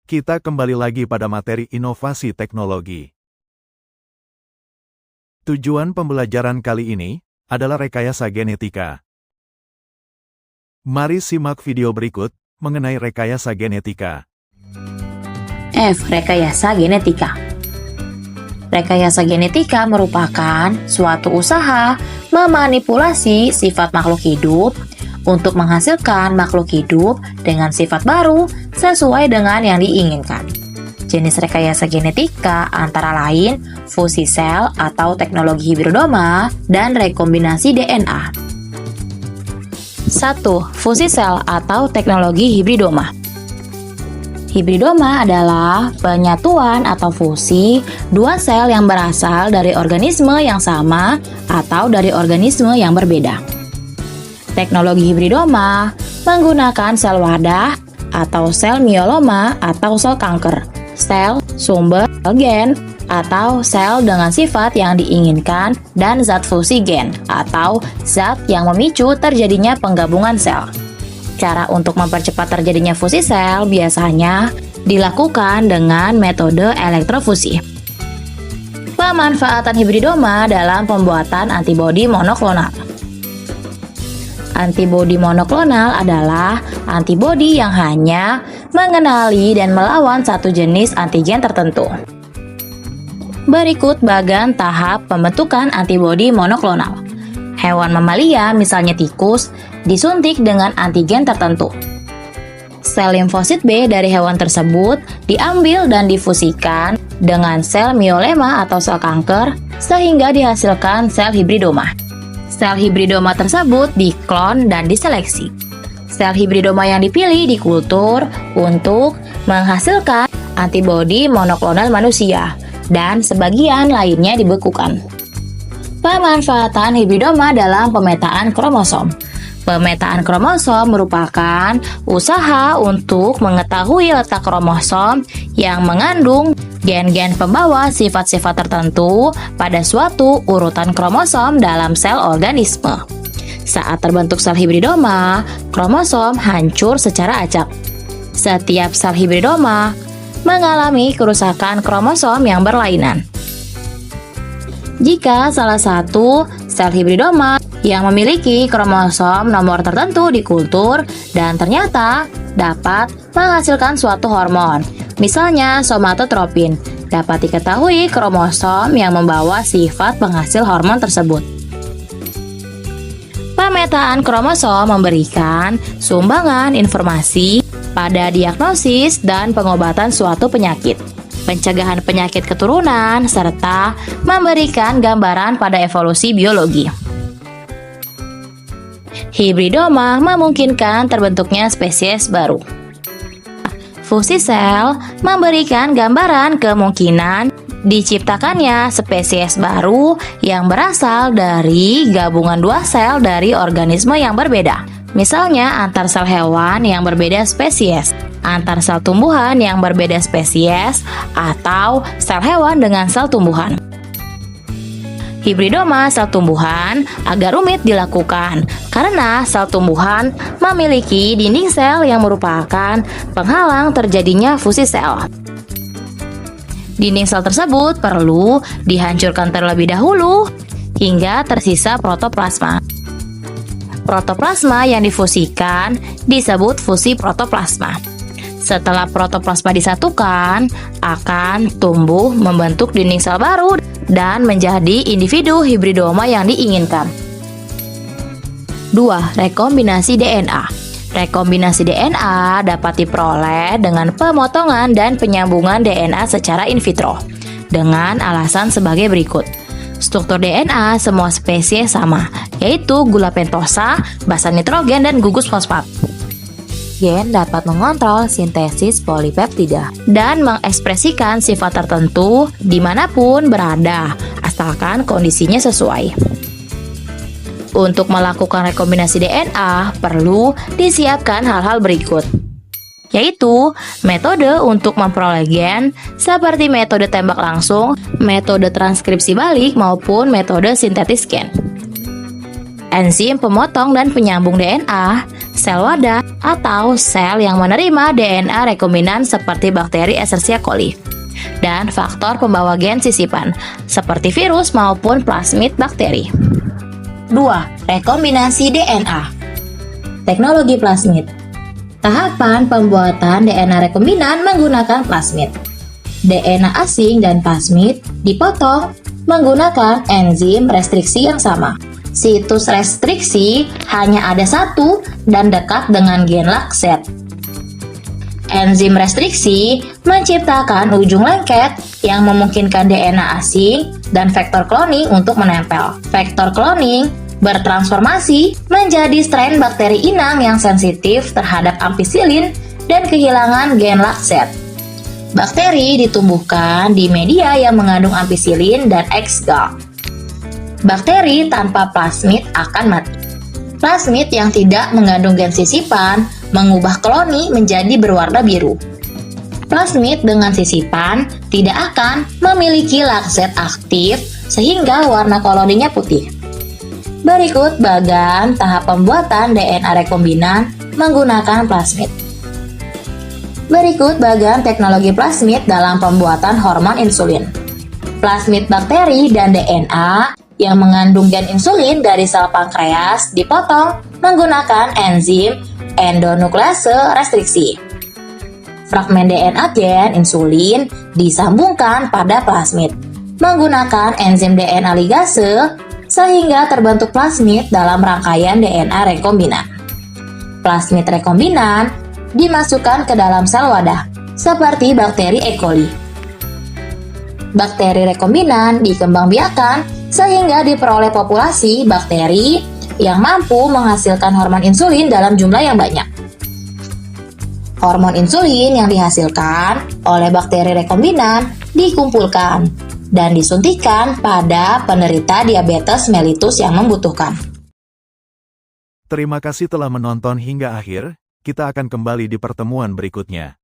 Kita kembali lagi pada materi inovasi teknologi. Tujuan pembelajaran kali ini adalah rekayasa genetika. Mari simak video berikut mengenai rekayasa genetika. F. Rekayasa genetika. Rekayasa genetika merupakan suatu usaha memanipulasi sifat makhluk hidup untuk menghasilkan makhluk hidup dengan sifat baru sesuai dengan yang diinginkan. Jenis rekayasa genetika antara lain fusi sel atau teknologi hibridoma dan rekombinasi DNA. 1. Fusi sel atau teknologi hibridoma. Hibridoma adalah penyatuan atau fusi dua sel yang berasal dari organisme yang sama atau dari organisme yang berbeda. Teknologi hibridoma menggunakan sel wadah atau sel mieloma atau sel kanker, sel sumber gen atau sel dengan sifat yang diinginkan dan zat fusi gen atau zat yang memicu terjadinya penggabungan sel. Cara untuk mempercepat terjadinya fusi sel biasanya dilakukan dengan metode elektrofusi. Pemanfaatan hibridoma dalam pembuatan antibodi monoklonal. Antibodi monoklonal adalah antibodi yang hanya mengenali dan melawan satu jenis antigen tertentu. Berikut bagian tahap pembentukan antibodi monoklonal. Hewan mamalia, misalnya tikus, disuntik dengan antigen tertentu. Sel limfosit B dari hewan tersebut diambil dan difusikan dengan sel mieloma atau sel kanker sehingga dihasilkan sel hibridoma. Sel hibridoma tersebut diklon dan diseleksi. Sel hibridoma yang dipilih dikultur untuk menghasilkan antibodi monoklonal manusia dan sebagian lainnya dibekukan. Pemanfaatan hibridoma dalam pemetaan kromosom. Pemetaan kromosom merupakan usaha untuk mengetahui letak kromosom yang mengandung gen-gen pembawa sifat-sifat tertentu pada suatu urutan kromosom dalam sel organisme. Saat terbentuk sel hibridoma, kromosom hancur secara acak. Setiap sel hibridoma mengalami kerusakan kromosom yang berlainan. Jika salah satu sel hibridoma yang memiliki kromosom nomor tertentu dikultur dan ternyata dapat menghasilkan suatu hormon, misalnya somatotropin, dapat diketahui kromosom yang membawa sifat penghasil hormon tersebut. Pemetaan kromosom memberikan sumbangan informasi pada diagnosis dan pengobatan suatu penyakit, pencegahan penyakit keturunan, serta memberikan gambaran pada evolusi biologi. Hibridoma memungkinkan terbentuknya spesies baru. Fusi sel memberikan gambaran kemungkinan diciptakannya spesies baru yang berasal dari gabungan dua sel dari organisme yang berbeda. Misalnya antar sel hewan yang berbeda spesies, antar sel tumbuhan yang berbeda spesies, atau sel hewan dengan sel tumbuhan. Hibridoma sel tumbuhan agak rumit dilakukan karena sel tumbuhan memiliki dinding sel yang merupakan penghalang terjadinya fusi sel. Dinding sel tersebut perlu dihancurkan terlebih dahulu hingga tersisa protoplasma. Protoplasma yang difusikan disebut fusi protoplasma. Setelah protoplasma disatukan, akan tumbuh membentuk dinding sel baru dan menjadi individu hibridoma yang diinginkan. 2. Rekombinasi DNA. Rekombinasi DNA dapat diperoleh dengan pemotongan dan penyambungan DNA secara in vitro dengan alasan sebagai berikut. Struktur DNA semua spesies sama, yaitu gula pentosa, basa nitrogen, dan gugus fosfat. Gen dapat mengontrol sintesis polipeptida dan mengekspresikan sifat tertentu dimanapun berada, asalkan kondisinya sesuai. Untuk melakukan rekombinasi DNA, perlu disiapkan hal-hal berikut, yaitu metode untuk memperoleh gen, seperti metode tembak langsung, metode transkripsi balik, maupun metode sintetis gen. Enzim pemotong dan penyambung DNA, sel wadah, atau sel yang menerima DNA rekombinan seperti bakteri Escherichia coli, dan faktor pembawa gen sisipan, seperti virus maupun plasmid bakteri. 2. Rekombinasi DNA. Teknologi plasmid. Tahapan pembuatan DNA rekombinan menggunakan plasmid. DNA asing dan plasmid dipotong menggunakan enzim restriksi yang sama. Situs restriksi hanya ada satu dan dekat dengan gen lakset. Enzim restriksi menciptakan ujung lengket yang memungkinkan DNA asing dan vektor kloning untuk menempel. Vektor kloning bertransformasi menjadi strain bakteri inang yang sensitif terhadap ampicillin dan kehilangan gen lakset. Bakteri ditumbuhkan di media yang mengandung ampicillin dan X-gal. Bakteri tanpa plasmid akan mati. Plasmid yang tidak mengandung gen sisipan mengubah koloni menjadi berwarna biru. Plasmid dengan sisipan tidak akan memiliki lakset aktif sehingga warna koloninya putih. Berikut bagan tahap pembuatan DNA rekombinan menggunakan plasmid. Berikut bagan teknologi plasmid dalam pembuatan hormon insulin. Plasmid bakteri dan DNA yang mengandung gen insulin dari sel pankreas dipotong menggunakan enzim endonuklease restriksi. Fragmen DNA gen insulin disambungkan pada plasmid menggunakan enzim DNA ligase sehingga terbentuk plasmid dalam rangkaian DNA rekombinan. Plasmid rekombinan dimasukkan ke dalam sel wadah seperti bakteri E. coli. Bakteri rekombinan dikembangbiakan sehingga diperoleh populasi bakteri yang mampu menghasilkan hormon insulin dalam jumlah yang banyak. Hormon insulin yang dihasilkan oleh bakteri rekombinan dikumpulkan dan disuntikan pada penderita diabetes mellitus yang membutuhkan. Terima kasih telah menonton hingga akhir. Kita akan kembali di pertemuan berikutnya.